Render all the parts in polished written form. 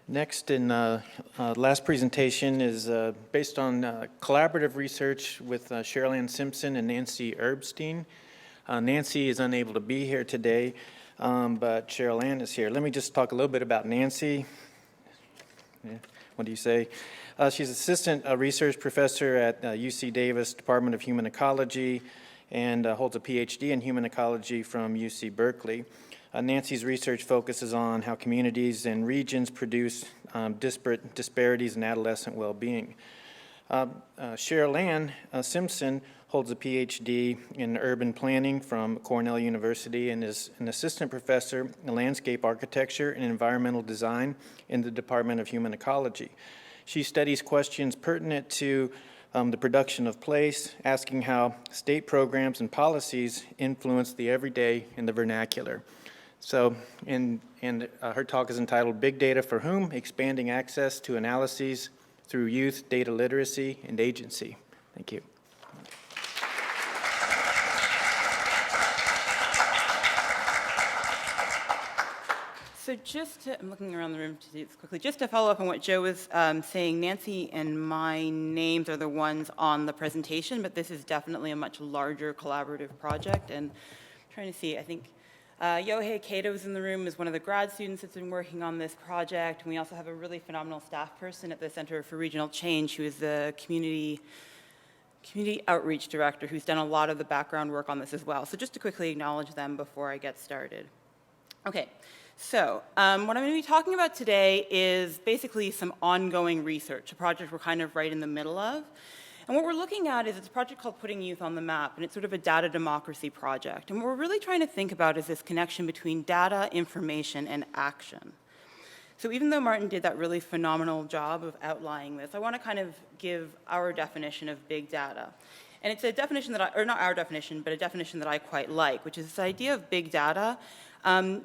Next in last presentation is based on collaborative research with Sheryl-Ann Simpson and Nancy Erbstein. Nancy is unable to be here today, but Sheryl-Ann is here. Let me just talk a little bit about Nancy. Yeah. What do you say? She's assistant research professor at UC Davis Department of Human Ecology and holds a PhD in human ecology from UC Berkeley. Nancy's research focuses on how communities and regions produce disparate disparities in adolescent well-being. Sheryl-Ann Simpson holds a PhD in urban planning from Cornell University and is an assistant professor in landscape architecture and environmental design in the Department of Human Ecology. She studies questions pertinent to the production of place, asking how state programs and policies influence the everyday and the vernacular. So, her talk is entitled Big Data for Whom? Expanding Access to Analyses Through Youth Data Literacy and Agency. Thank you. So I'm looking around the room to do this quickly, just to follow up on what Joe was saying, Nancy and my names are the ones on the presentation, but this is definitely a much larger collaborative project, and I'm trying to see, I think Yohei Kato's in the room, is one of the grad students that's been working on this project, and we also have a really phenomenal staff person at the Center for Regional Change who is the community outreach director who's done a lot of the background work on this as well. So just to quickly acknowledge them before I get started. Okay, so what I'm going to be talking about today is basically some ongoing research, a project we're kind of right in the middle of. And what we're looking at is it's a project called Putting Youth on the Map, and it's sort of a data democracy project. And what we're really trying to think about is this connection between data, information, and action. So even though Martin did that really phenomenal job of outlining this, I want to kind of give our definition of big data. And it's a definition that or not our definition, but a definition that I quite like, which is this idea of big data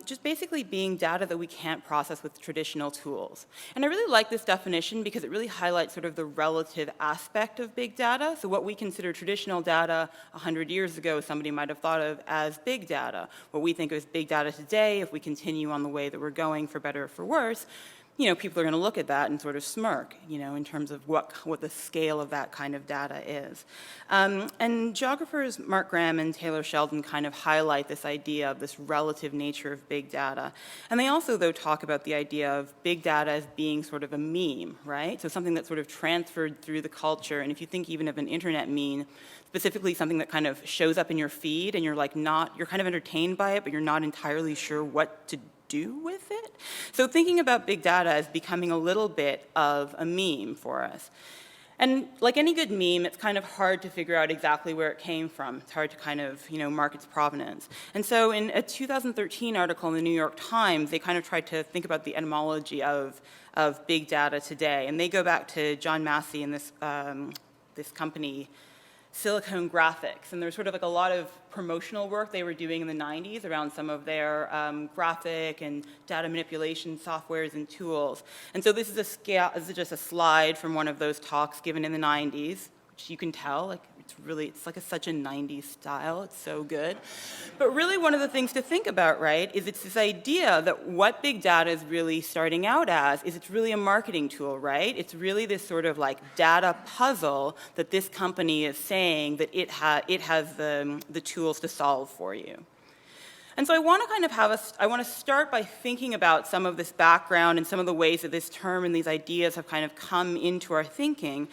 just basically being data that we can't process with traditional tools. And I really like this definition because it really highlights sort of the relative aspect of big data. So what we consider traditional data 100 years ago, somebody might have thought of as big data. What we think of as big data today, if we continue on the way that we're going, for better or for worse, people are going to look at that and sort of smirk, in terms of what the scale of that kind of data is. And geographers Mark Graham and Taylor Sheldon kind of highlight this idea of this relative nature of big data. And they also, though, talk about the idea of big data as being sort of a meme, right? So something that's sort of transferred through the culture. And if you think even of an internet meme, specifically something that kind of shows up in your feed and you're you're kind of entertained by it, but you're not entirely sure what to do with it. So thinking about big data as becoming a little bit of a meme for us. And like any good meme, it's kind of hard to figure out exactly where it came from. It's hard to kind of, mark its provenance. And so in a 2013 article in the New York Times, they kind of tried to think about the etymology of big data today. And they go back to John Massey and this company, Silicon Graphics, and there's sort of like a lot of promotional work they were doing in the 90s around some of their graphic and data manipulation softwares and tools. And so this is just a slide from one of those talks given in the 90s, which you can tell, it's like such a 90s style. It's so good. But really one of the things to think about, right, is it's this idea that what big data is really starting out as is it's really a marketing tool, right? It's really this sort of like data puzzle that this company is saying that it has the tools to solve for you. And so I want to kind of I want to start by thinking about some of this background and some of the ways that this term and these ideas have kind of come into our thinking,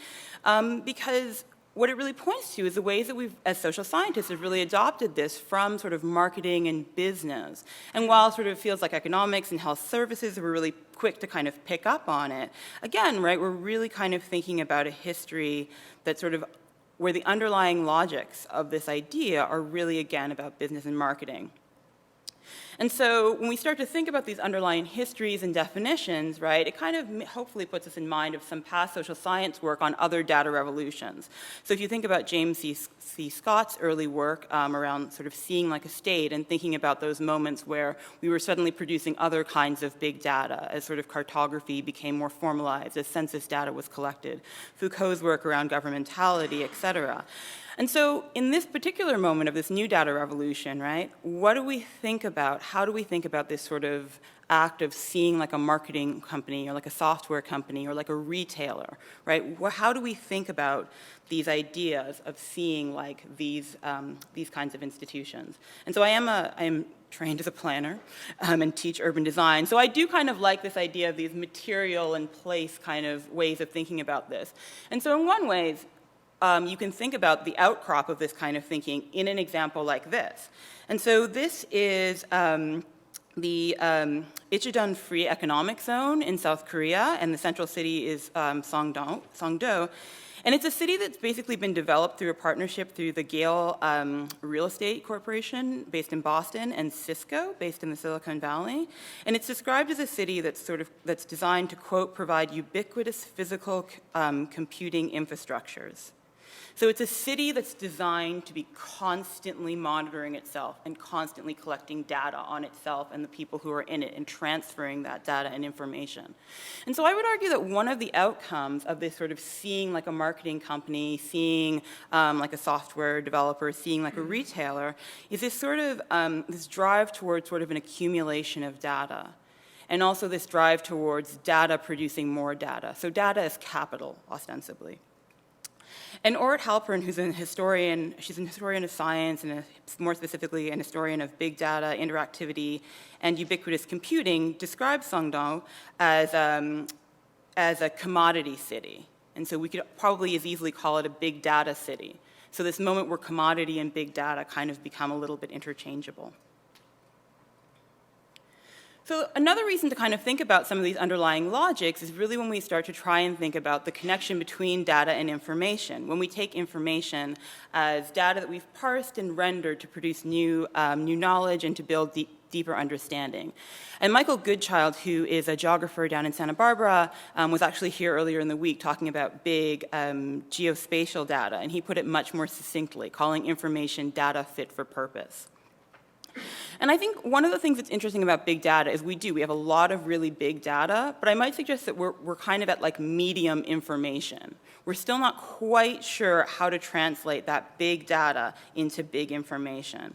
because what it really points to is the ways that we've, as social scientists, have really adopted this from sort of marketing and business. And while it sort of feels like economics and health services were really quick to kind of pick up on it, again, right, we're really kind of thinking about a history that sort of where the underlying logics of this idea are really, again, about business and marketing. And so when we start to think about these underlying histories and definitions, right, it kind of hopefully puts us in mind of some past social science work on other data revolutions. So if you think about James C. Scott's early work around sort of seeing like a state and thinking about those moments where we were suddenly producing other kinds of big data as sort of cartography became more formalized, as census data was collected, Foucault's work around governmentality, et cetera. And so in this particular moment of this new data revolution, right, what do we think about how do we think about this sort of act of seeing like a marketing company or like a software company or like a retailer, right? How do we think about these ideas of seeing like these kinds of institutions? And so I am trained as a planner and teach urban design. So I do kind of like this idea of these material and place kind of ways of thinking about this. And so in one way, you can think about the outcrop of this kind of thinking in an example like this. And so this is the Icheon Free Economic Zone in South Korea, and the central city is Songdo. And it's a city that's basically been developed through a partnership through the Gale Real Estate Corporation, based in Boston, and Cisco, based in the Silicon Valley. And it's described as a city that's designed to, quote, provide ubiquitous physical computing infrastructures. So it's a city that's designed to be constantly monitoring itself and constantly collecting data on itself and the people who are in it and transferring that data and information. And so I would argue that one of the outcomes of this sort of seeing like a marketing company, seeing like a software developer, seeing like a retailer, is this sort of this drive towards sort of an accumulation of data. And also this drive towards data producing more data. So data is capital, ostensibly. And Orit Halpern, who's a historian, she's a historian of science and more specifically an historian of big data, interactivity, and ubiquitous computing, describes Songdo as a commodity city. And so we could probably as easily call it a big data city. So this moment where commodity and big data kind of become a little bit interchangeable. So another reason to kind of think about some of these underlying logics is really when we start to try and think about the connection between data and information. When we take information as data that we've parsed and rendered to produce new knowledge and to build deeper understanding. And Michael Goodchild, who is a geographer down in Santa Barbara, was actually here earlier in the week talking about big geospatial data, and he put it much more succinctly, calling information data fit for purpose. And I think one of the things that's interesting about big data is we have a lot of really big data, but I might suggest that we're kind of at like medium information. We're still not quite sure how to translate that big data into big information.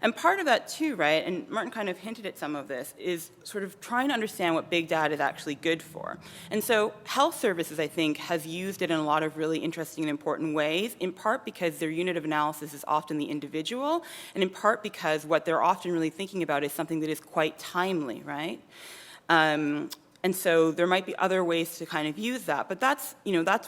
And part of that too, right, and Martin kind of hinted at some of this, is sort of trying to understand what big data is actually good for. And so health services, I think, has used it in a lot of really interesting and important ways, in part because their unit of analysis is often the individual, and in part because what they're often really thinking about is something that is quite timely, right? And so there might be other ways to kind of use that, but that's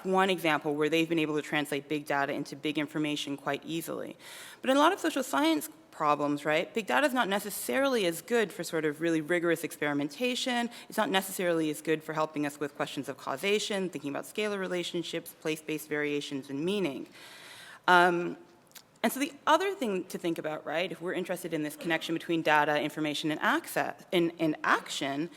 one example where they've been able to translate big data into big information quite easily. But in a lot of social science problems, right, big data is not necessarily as good for sort of really rigorous experimentation. It's not necessarily as good for helping us with questions of causation, thinking about scalar relationships, place-based variations, and meaning. And so the other thing to think about, right, if we're interested in this connection between data, information, and action,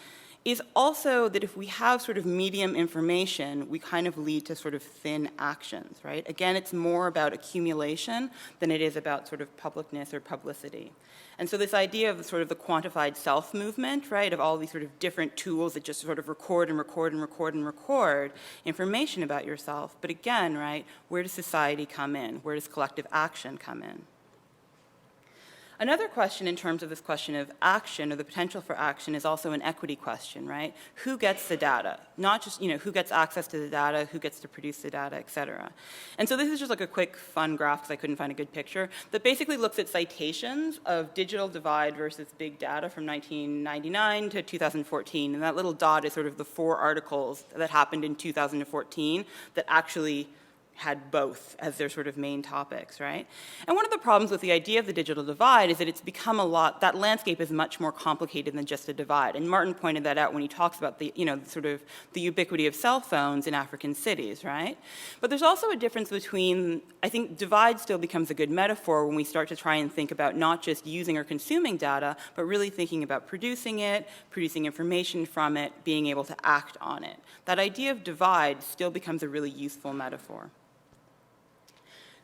is also that if we have sort of medium information, we kind of lead to sort of thin actions, right? Again, it's more about accumulation than it is about sort of publicness or publicity. And so this idea of sort of the quantified self movement, right, of all these sort of different tools that just sort of record and record and record and record information about yourself. But again, right, where does society come in? Where does collective action come in? Another question in terms of this question of action or the potential for action is also an equity question, right? Who gets the data? Not just, who gets access to the data, who gets to produce the data, et cetera. And so this is just like a quick fun graph because I couldn't find a good picture that basically looks at citations of digital divide versus big data from 1999 to 2014. And that little dot is sort of the 4 articles that happened in 2014 that actually had both as their sort of main topics, right? And one of the problems with the idea of the digital divide is that it's become that landscape is much more complicated than just a divide. And Martin pointed that out when he talks about the, sort of the ubiquity of cell phones in African cities, right? But there's also a difference between, I think divide still becomes a good metaphor when we start to try and think about not just using or consuming data, but really thinking about producing it, producing information from it, being able to act on it. That idea of divide still becomes a really useful metaphor.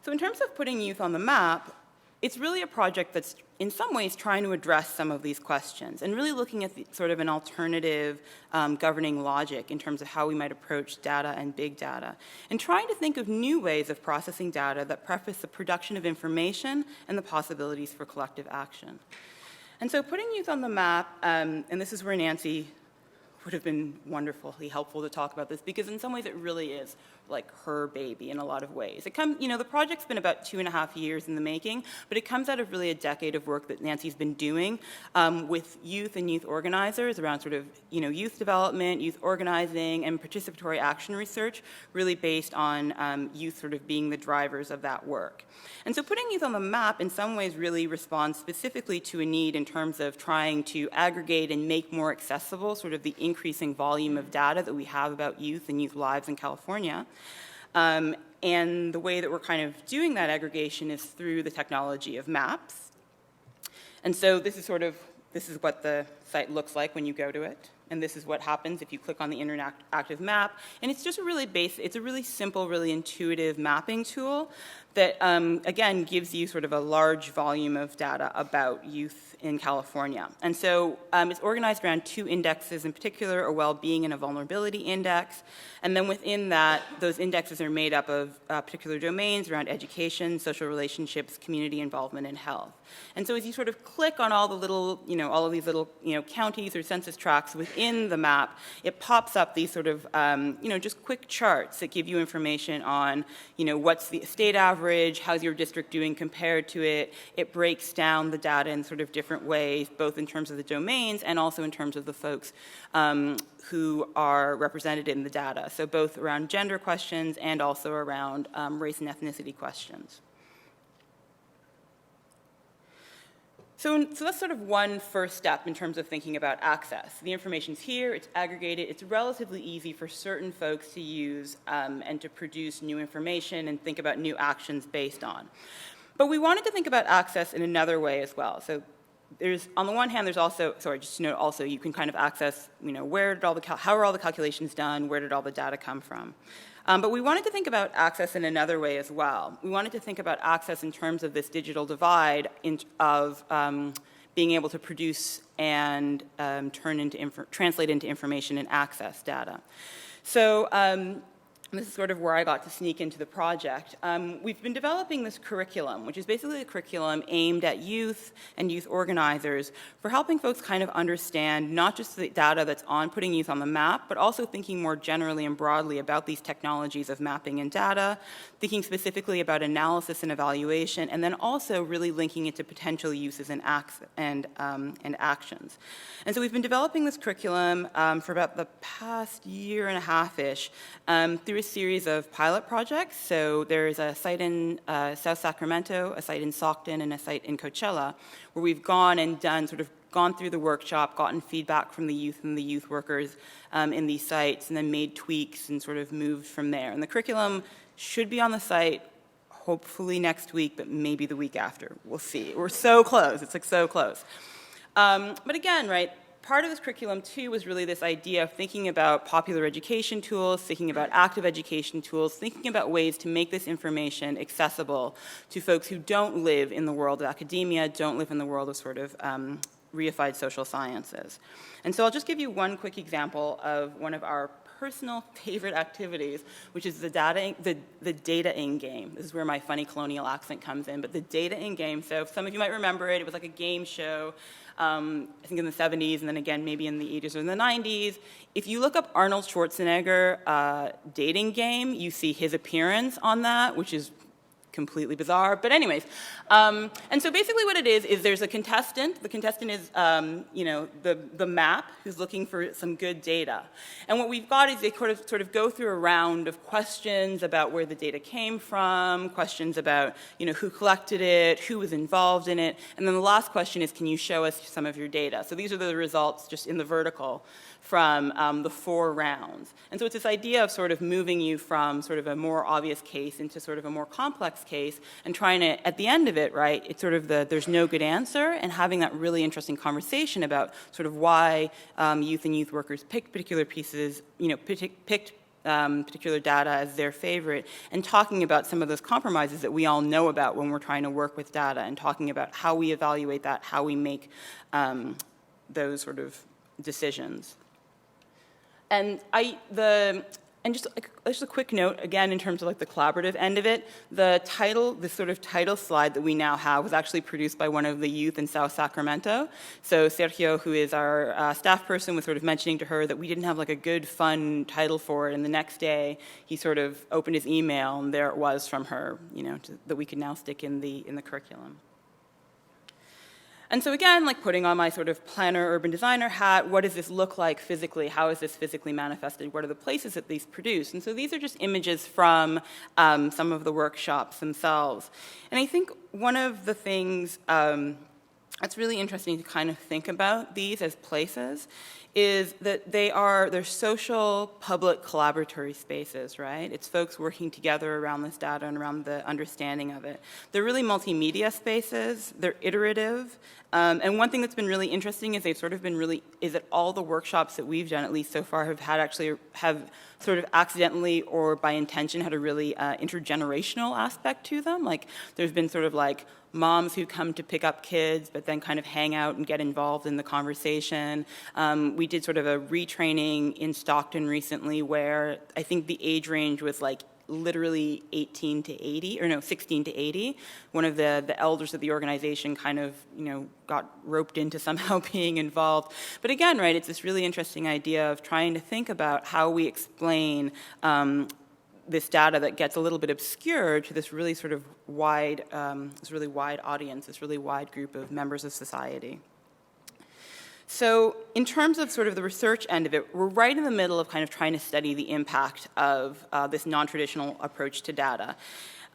So in terms of putting youth on the map, it's really a project that's in some ways trying to address some of these questions and really looking at sort of an alternative governing logic in terms of how we might approach data and big data, and trying to think of new ways of processing data that preface the production of information and the possibilities for collective action. And so putting youth on the map, and this is where Nancy would have been wonderfully helpful to talk about this, because in some ways it really is like her baby in a lot of ways. The project's been about 2.5 years in the making, but it comes out of really a decade of work that Nancy's been doing with youth and youth organizers around sort of, youth development, youth organizing, and participatory action research, really based on youth sort of being the drivers of that work. And so putting youth on the map in some ways really responds specifically to a need in terms of trying to aggregate and make more accessible sort of the increasing volume of data that we have about youth and youth lives in California. And the way that we're kind of doing that aggregation is through the technology of maps. And so this is what the site looks like when you go to it. And this is what happens if you click on the interactive map. And it's just it's a really simple, really intuitive mapping tool that, again, gives you sort of a large volume of data about youth in California. And so it's organized around 2 indexes in particular, a well-being and a vulnerability index. And then within that, those indexes are made up of particular domains around education, social relationships, community involvement, and health. And so as you sort of click on all the little, all of these little, counties or census tracts within the map, it pops up these sort of, just quick charts that give you information on, what's the state average, how's your district doing compared to it. It breaks down the data in sort of different ways, both in terms of the domains and also in terms of the folks who are represented in the data. So both around gender questions and also around race and ethnicity questions. So that's sort of one first step in terms of thinking about access. The information's here, it's aggregated, it's relatively easy for certain folks to use and to produce new information and think about new actions based on. But we wanted to think about access in another way as well. So on the one hand, there's also, just to note also, you can kind of access, how are all the calculations done, where did all the data come from? But we wanted to think about access in another way as well. We wanted to think about access in terms of this digital divide of being able to produce and translate into information and access data. So this is sort of where I got to sneak into the project. We've been developing this curriculum, which is basically a curriculum aimed at youth and youth organizers for helping folks kind of understand not just the data that's on putting youth on the map, but also thinking more generally and broadly about these technologies of mapping and data, thinking specifically about analysis and evaluation, and then also really linking it to potential uses and actions. And so we've been developing this curriculum for about the past 1.5-ish through a series of pilot projects. So there's a site in South Sacramento, a site in Stockton, and a site in Coachella, where we've gone through the workshop, gotten feedback from the youth and the youth workers in these sites, and then made tweaks and sort of moved from there. And the curriculum should be on the site hopefully next week, but maybe the week after. We'll see. We're so close. It's like so close. But again, part of this curriculum, too, was really this idea of thinking about popular education tools, thinking about active education tools, thinking about ways to make this information accessible to folks who don't live in the world of academia, don't live in the world of sort of reified social sciences. And so I'll just give you one quick example of one of our personal favorite activities, which is the data-ing game. This is where my funny colonial accent comes in, but the data-ing game. So some of you might remember it. It was like a game show, I think in the 70s, and then again maybe in the 80s or in the 90s. If you look up Arnold Schwarzenegger dating game, you see his appearance on that, which is completely bizarre, but anyways. And so basically what it is there's a contestant. The contestant is, the map who's looking for some good data. And what we've got is they sort of go through a round of questions about where the data came from, questions about, who collected it, who was involved in it, and then the last question is, can you show us some of your data? So these are the results just in the vertical from the 4 rounds. And so it's this idea of sort of moving you from sort of a more obvious case into sort of a more complex case and trying to, at the end of it, it's sort of there's no good answer, and having that really interesting conversation about sort of why youth and youth workers picked particular pieces, picked particular data as their favorite, and talking about some of those compromises that we all know about when we're trying to work with data, and talking about how we evaluate that, how we make those sort of decisions. And just a quick note, again, in terms of like the collaborative end of it, the sort of title slide that we now have was actually produced by one of the youth in South Sacramento. So Sergio, who is our staff person, was sort of mentioning to her that we didn't have like a good, fun title for it. And the next day, he sort of opened his email, and there it was from her, that we could now stick in the curriculum. And so again, like putting on my sort of planner, urban designer hat, what does this look like physically? How is this physically manifested? What are the places that these produce? And so these are just images from some of the workshops themselves. And I think one of the things that's really interesting to kind of think about these as places is that they're social, public, collaboratory spaces, right? It's folks working together around this data and around the understanding of it. They're really multimedia spaces. They're iterative. And one thing that's been really interesting is that all the workshops that we've done, at least so far, have sort of accidentally or by intention had a really intergenerational aspect to them. Like there's been sort of like moms who come to pick up kids, but then kind of hang out and get involved in the conversation. We did sort of a retraining in Stockton recently where I think the age range was like literally 16 to 80. One of the elders of the organization kind of, got roped into somehow being involved. But again, right, it's this really interesting idea of trying to think about how we explain this data that gets a little bit obscured to this really sort of wide audience, this really wide group of members of society. So in terms of sort of the research end of it, we're right in the middle of kind of trying to study the impact of this non-traditional approach to data.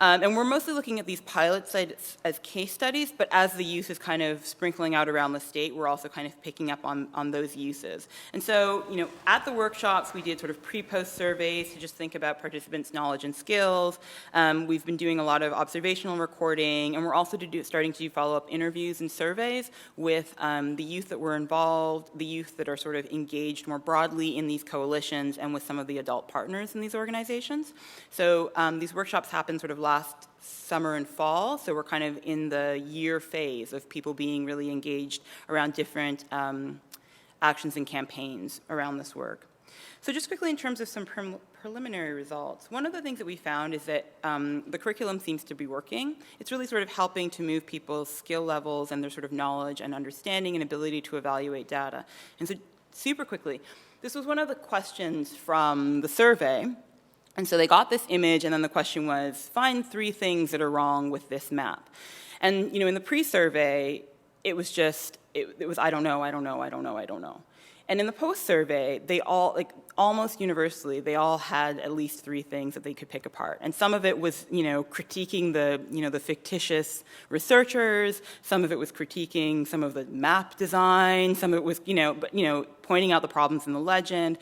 And we're mostly looking at these pilot sites as case studies, but as the use is kind of sprinkling out around the state, we're also kind of picking up on those uses. And so, at the workshops, we did sort of pre-post surveys to just think about participants' knowledge and skills. We've been doing a lot of observational recording, and we're also starting to do follow-up interviews and surveys with the youth that were involved, the youth that are sort of engaged more broadly in these coalitions, and with some of the adult partners in these organizations. So these workshops happen sort of last summer and fall, so we're kind of in the year phase of people being really engaged around different actions and campaigns around this work. So just quickly in terms of some preliminary results, one of the things that we found is that the curriculum seems to be working. It's really sort of helping to move people's skill levels and their sort of knowledge and understanding and ability to evaluate data. And so super quickly, this was one of the questions from the survey. And so they got this image, and then the question was, find 3 things that are wrong with this map. And, in the pre-survey, it was I don't know. And in the post-survey, they all, almost universally, they all had at least 3 things that they could pick apart. And some of it was, critiquing the fictitious researchers. Some of it was critiquing some of the map design. Some of it was, pointing out the problems in the legend.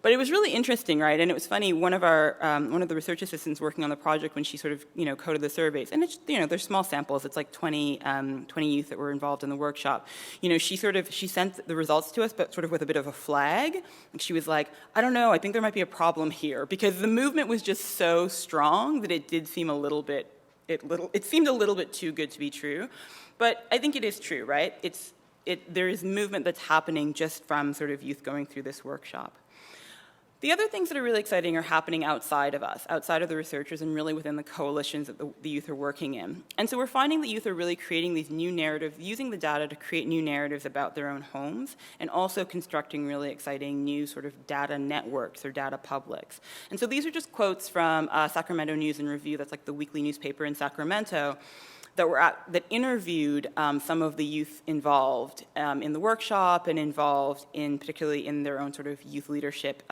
But it was really interesting, right? And it was funny, one of the research assistants working on the project when she sort of, coded the surveys, and it's, they're small samples, it's like 20 youth that were involved in the workshop. She sent the results to us, but sort of with a bit of a flag. And she was like, I don't know, I think there might be a problem here, because the movement was just so strong that it did seem it seemed a little bit too good to be true. But I think it is true, right? There is movement that's happening just from sort of youth going through this workshop. The other things that are really exciting are happening outside of us, outside of the researchers, and really within the coalitions that the youth are working in. And so we're finding that youth are really creating these new narratives, using the data to create new narratives about their own homes, and also constructing really exciting new sort of data networks or data publics. And so these are just quotes from Sacramento News and Review, that's like the weekly newspaper in Sacramento, that interviewed some of the youth involved in the workshop and involved particularly in their own sort of youth leadership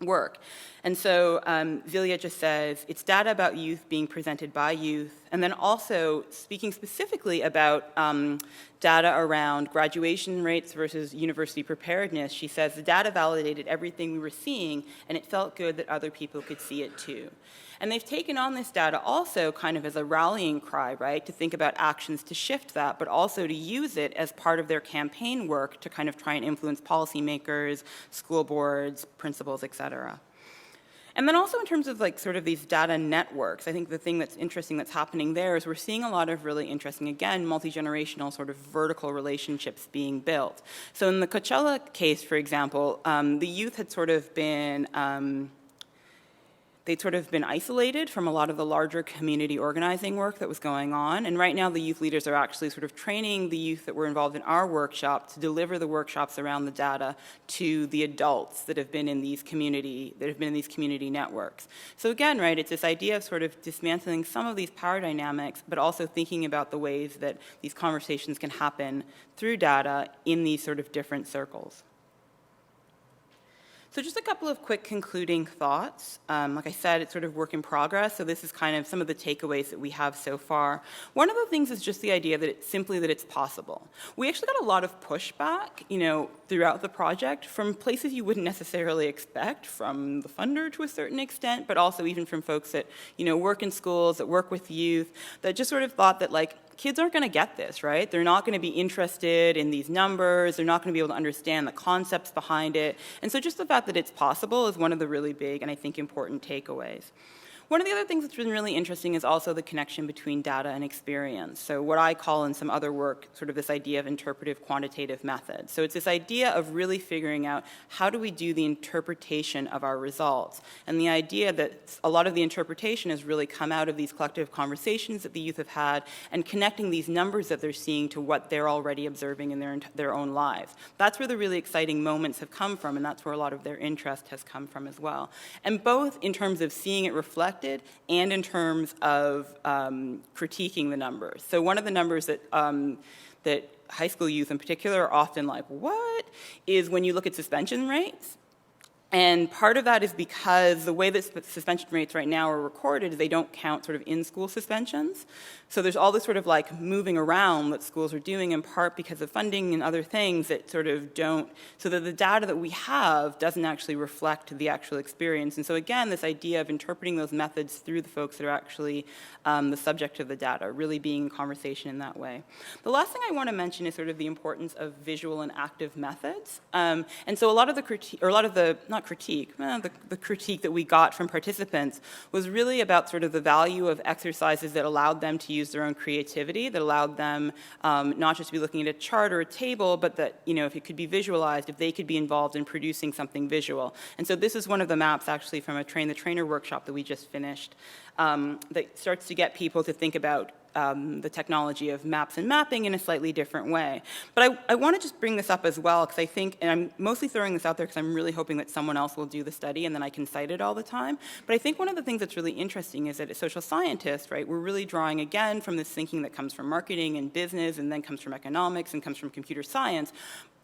work. And so Vilya just says, it's data about youth being presented by youth, and then also speaking specifically about data around graduation rates versus university preparedness. She says, the data validated everything we were seeing, and it felt good that other people could see it too. And they've taken on this data also kind of as a rallying cry, right, to think about actions to shift that, but also to use it as part of their campaign work to kind of try and influence policymakers, school boards, principals, et cetera. And then also in terms of like sort of these data networks, I think the thing that's interesting that's happening there is we're seeing a lot of really interesting, again, multi-generational sort of vertical relationships being built. So in the Coachella case, for example, the youth had sort of been they'd sort of been isolated from a lot of the larger community organizing work that was going on. And right now the youth leaders are actually sort of training the youth that were involved in our workshop to deliver the workshops around the data to the adults that have been in these community networks. So again, right, it's this idea of sort of dismantling some of these power dynamics, but also thinking about the ways that these conversations can happen through data in these sort of different circles. So just a couple of quick concluding thoughts. Like I said, it's sort of work in progress, so this is kind of some of the takeaways that we have so far. One of the things is just the idea that it's possible. We actually got a lot of pushback, throughout the project from places you wouldn't necessarily expect, from the funder to a certain extent, but also even from folks that, work in schools, that work with youth, that just sort of thought that, like, kids aren't going to get this, right? They're not going to be interested in these numbers. They're not going to be able to understand the concepts behind it. And so just the fact that it's possible is one of the really big and I think important takeaways. One of the other things that's been really interesting is also the connection between data and experience. So what I call in some other work, sort of this idea of interpretive quantitative methods. So it's this idea of really figuring out how do we do the interpretation of our results. And the idea that a lot of the interpretation has really come out of these collective conversations that the youth have had and connecting these numbers that they're seeing to what they're already observing in their own lives. That's where the really exciting moments have come from, and that's where a lot of their interest has come from as well. And both in terms of seeing it reflected and in terms of critiquing the numbers. So one of the numbers that high school youth in particular are often like, what? Is when you look at suspension rates. And part of that is because the way that suspension rates right now are recorded is they don't count sort of in-school suspensions. So there's all this sort of like moving around that schools are doing in part because of funding and other things that sort of don't, so that the data that we have doesn't actually reflect the actual experience. And so again, this idea of interpreting those methods through the folks that are actually the subject of the data, really being in conversation in that way. The last thing I want to mention is sort of the importance of visual and active methods. And so a lot of the critique, or a lot of the, not critique, the critique that we got from participants was really about sort of the value of exercises that allowed them to use their own creativity, that allowed them not just to be looking at a chart or a table, but that, if it could be visualized, if they could be involved in producing something visual. And so this is one of the maps actually from a Train the Trainer workshop that we just finished that starts to get people to think about the technology of maps and mapping in a slightly different way. But I want to just bring this up as well, because I think, and I'm mostly throwing this out there because I'm really hoping that someone else will do the study and then I can cite it all the time. But I think one of the things that's really interesting is that as social scientists, right, we're really drawing again from this thinking that comes from marketing and business and then comes from economics and comes from computer science.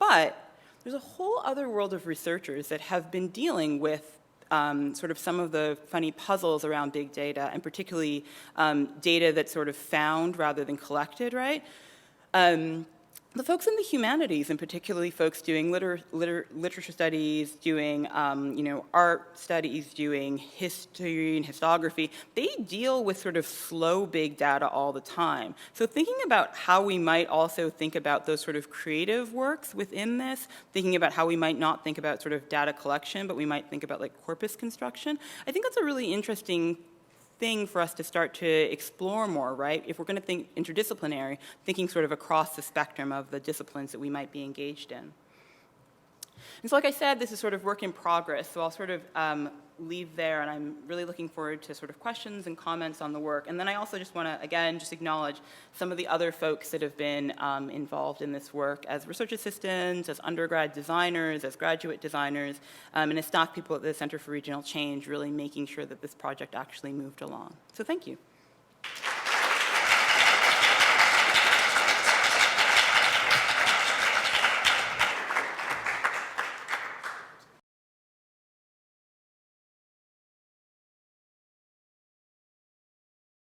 But there's a whole other world of researchers that have been dealing with sort of some of the funny puzzles around big data, and particularly data that's sort of found rather than collected, right? The folks in the humanities, and particularly folks doing literature studies, doing art studies, doing history and histography, they deal with sort of slow big data all the time. So thinking about how we might also think about those sort of creative works within this, thinking about how we might not think about sort of data collection, but we might think about like corpus construction, I think that's a really interesting thing for us to start to explore more, right? If we're going to think interdisciplinary, thinking sort of across the spectrum of the disciplines that we might be engaged in. And so like I said, this is sort of work in progress, so I'll sort of leave there, and I'm really looking forward to sort of questions and comments on the work. And then I also just want to, again, just acknowledge some of the other folks that have been involved in this work as research assistants, as undergrad designers, as graduate designers, and as staff people at the Center for Regional Change, really making sure that this project actually moved along. So thank you.